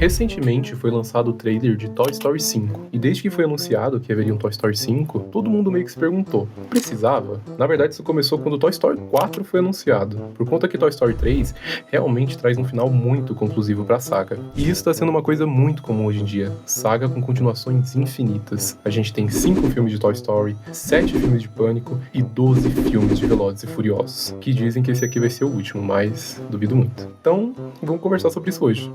Recentemente foi lançado o trailer de Toy Story 5, e desde que foi anunciado que haveria um Toy Story 5, todo mundo meio que se perguntou, precisava? Na verdade isso começou quando o Toy Story 4 foi anunciado, por conta que Toy Story 3 realmente traz um final muito conclusivo pra saga. E isso está sendo uma coisa muito comum hoje em dia, saga com continuações infinitas. A gente tem 5 filmes de Toy Story, 7 filmes de Pânico e 12 filmes de Velozes e Furiosos, que dizem que esse aqui vai ser o último, mas duvido muito. Então, vamos conversar sobre isso hoje.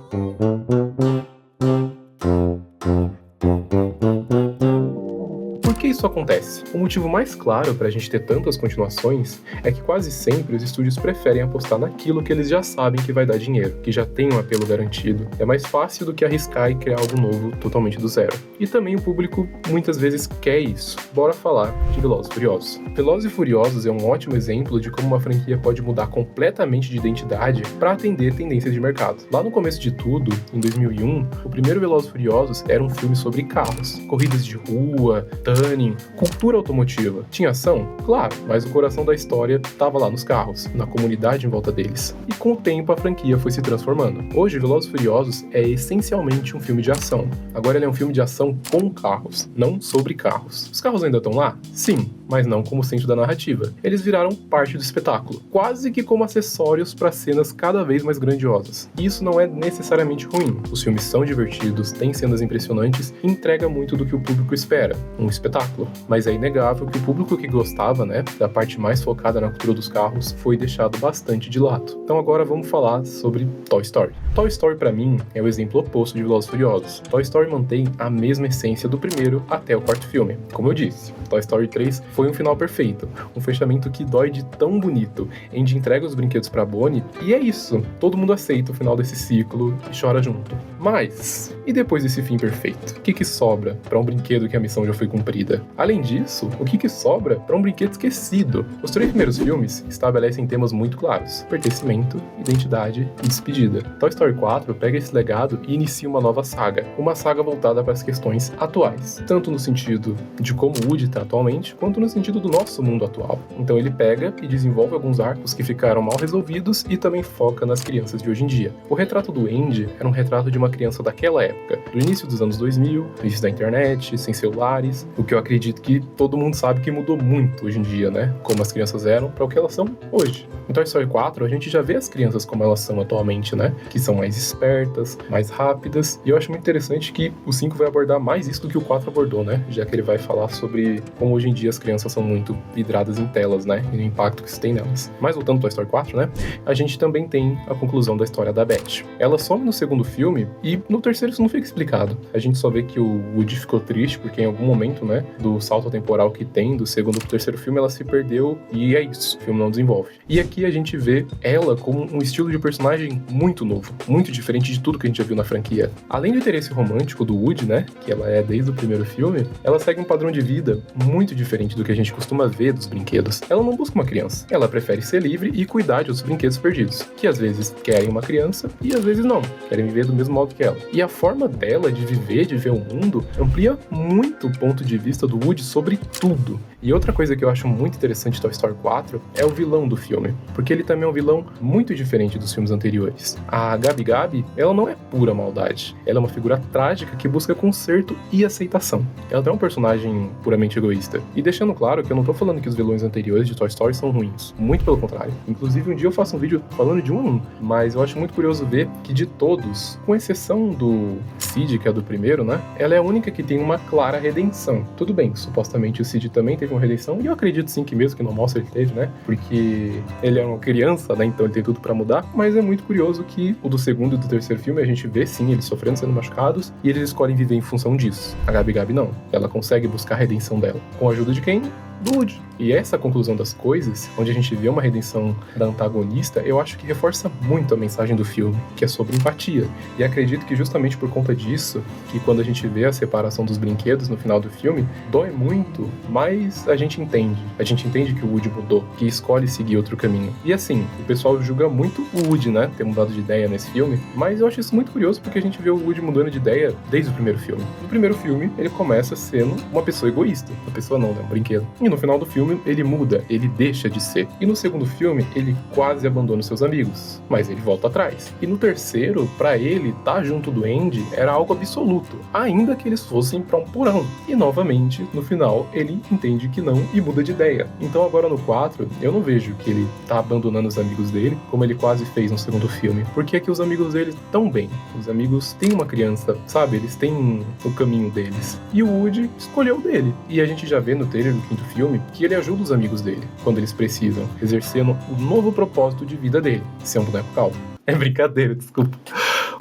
Por que isso acontece? O motivo mais claro para a gente ter tantas continuações é que quase sempre os estúdios preferem apostar naquilo que eles já sabem que vai dar dinheiro, que já tem um apelo garantido. É mais fácil do que arriscar e criar algo novo totalmente do zero. E também o público muitas vezes quer isso. Bora falar de Velozes e Furiosos. Velozes e Furiosos é um ótimo exemplo de como uma franquia pode mudar completamente de identidade para atender tendências de mercado. Lá no começo de tudo, em 2001, o primeiro Velozes e Furiosos era um filme sobre carros, corridas de rua, tuning, cultura automotiva. Tinha ação? Claro, mas o coração da história estava lá nos carros, na comunidade em volta deles. E com o tempo a franquia foi se transformando. Hoje, Velozes e Furiosos é essencialmente um filme de ação. Agora ele é um filme de ação com carros, não sobre carros. Os carros ainda estão lá? Sim, mas não como centro da narrativa. Eles viraram parte do espetáculo, quase que como acessórios para cenas cada vez mais grandiosas. E isso não é necessariamente ruim. Os filmes são divertidos, têm cenas impressionantes e entrega muito do que o público espera, um espetáculo. Mas é inegável que o público que gostava, da parte mais focada na cultura dos carros, foi deixado bastante de lado. Então agora vamos falar sobre Toy Story. Toy Story para mim é o exemplo oposto de Velozes e Furiosos. Toy Story mantém a mesma essência do primeiro até o quarto filme. Como eu disse, Toy Story 3 foi um final perfeito, um fechamento que dói de tão bonito. Andy entrega os brinquedos pra Bonnie e é isso. Todo mundo aceita o final desse ciclo e chora junto. Mas, e depois desse fim perfeito? O que sobra para um brinquedo que a missão já foi cumprida? Além disso, o que sobra para um brinquedo esquecido? Os 3 primeiros filmes estabelecem temas muito claros: pertencimento, identidade e despedida. Toy Story 4 pega esse legado e inicia uma nova saga, uma saga voltada para as questões atuais, tanto no sentido de como o Woody está atualmente, quanto no sentido do nosso mundo atual. Então ele pega e desenvolve alguns arcos que ficaram mal resolvidos e também foca nas crianças de hoje em dia. O retrato do Andy era um retrato de uma criança daquela época, do início dos anos 2000, do início da internet, sem celulares, o que eu acredito que todo mundo sabe que mudou muito hoje em dia, como as crianças eram para o que elas são hoje. Em Toy Story 4, a gente já vê as crianças como elas são atualmente, que são mais espertas, mais rápidas, e eu acho muito interessante que o 5 vai abordar mais isso do que o 4 abordou, já que ele vai falar sobre como hoje em dia as crianças são muito vidradas em telas, e no impacto que isso tem nelas. Mas voltando ao Toy Story 4, a gente também tem a conclusão da história da Beth. Ela some no segundo filme e no terceiro isso não fica explicado. A gente só vê que o Woody ficou triste porque em algum momento, do salto temporal que tem do segundo pro terceiro filme, ela se perdeu e é isso, o filme não desenvolve. E aqui a gente vê ela como um estilo de personagem muito novo, muito diferente de tudo que a gente já viu na franquia. Além do interesse romântico do Woody, que ela é desde o primeiro filme, ela segue um padrão de vida muito diferente do que a gente costuma ver dos brinquedos. Ela não busca uma criança, ela prefere ser livre e cuidar de outros brinquedos perdidos, que às vezes querem uma criança e às vezes não, querem viver do mesmo modo que ela. E a forma dela de ver o mundo, amplia muito o ponto de vista do Woody sobre tudo. E outra coisa que eu acho muito interessante de Toy Story 4 é o vilão do filme, porque ele também é um vilão muito diferente dos filmes anteriores. A Gabi Gabi, ela não é pura maldade, ela é uma figura trágica que busca conserto e aceitação. Ela não é um personagem puramente egoísta. E deixando claro que eu não tô falando que os vilões anteriores de Toy Story são ruins, muito pelo contrário. Inclusive um dia eu faço um vídeo falando de um a um, mas eu acho muito curioso ver que de todos, com exceção do Sid, que é do primeiro, ela é a única que tem uma clara redenção. Tudo bem, supostamente o Sid também teve uma redenção, e eu acredito sim que mesmo que no Monster ele teve, porque ele é uma criança, então ele tem tudo pra mudar, mas é muito curioso que o do segundo e do terceiro filme a gente vê sim eles sofrendo, sendo machucados, e eles escolhem viver em função disso. A Gabi Gabi não, ela consegue buscar a redenção dela. Com a ajuda de quem? Do Woody. E essa conclusão das coisas, onde a gente vê uma redenção da antagonista, eu acho que reforça muito a mensagem do filme, que é sobre empatia. E acredito que justamente por conta disso, que quando a gente vê a separação dos brinquedos no final do filme, dói muito, mas a gente entende. A gente entende que o Woody mudou, que escolhe seguir outro caminho. E assim, o pessoal julga muito o Woody, ter mudado de ideia nesse filme, mas eu acho isso muito curioso porque a gente vê o Woody mudando de ideia desde o primeiro filme. No primeiro filme, ele começa sendo uma pessoa egoísta. Uma pessoa não, um brinquedo. E E no final do filme, ele muda, ele deixa de ser. E no segundo filme, ele quase abandona os seus amigos, mas ele volta atrás. E no terceiro, pra ele, estar junto do Andy era algo absoluto, ainda que eles fossem pra um porão. E novamente, no final, ele entende que não e muda de ideia. Então agora no 4, eu não vejo que ele tá abandonando os amigos dele, como ele quase fez no segundo filme. Porque é que os amigos dele estão bem. Os amigos têm uma criança, sabe? Eles têm o caminho deles. E o Woody escolheu o dele. E a gente já vê no trailer do quinto filme que ele ajuda os amigos dele, quando eles precisam, exercendo o novo propósito de vida dele, ser um boneco calmo. É brincadeira, desculpa.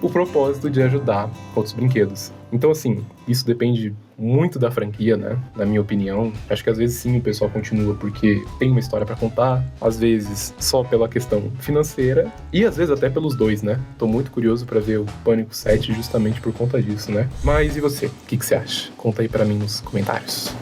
O propósito de ajudar com outros brinquedos. Então, assim, isso depende muito da franquia, né? Na minha opinião. Acho que às vezes sim o pessoal continua porque tem uma história pra contar, às vezes só pela questão financeira e às vezes até pelos dois, né? Tô muito curioso pra ver o Pânico 7 justamente por conta disso, né? Mas e você? O que você acha? Conta aí pra mim nos comentários.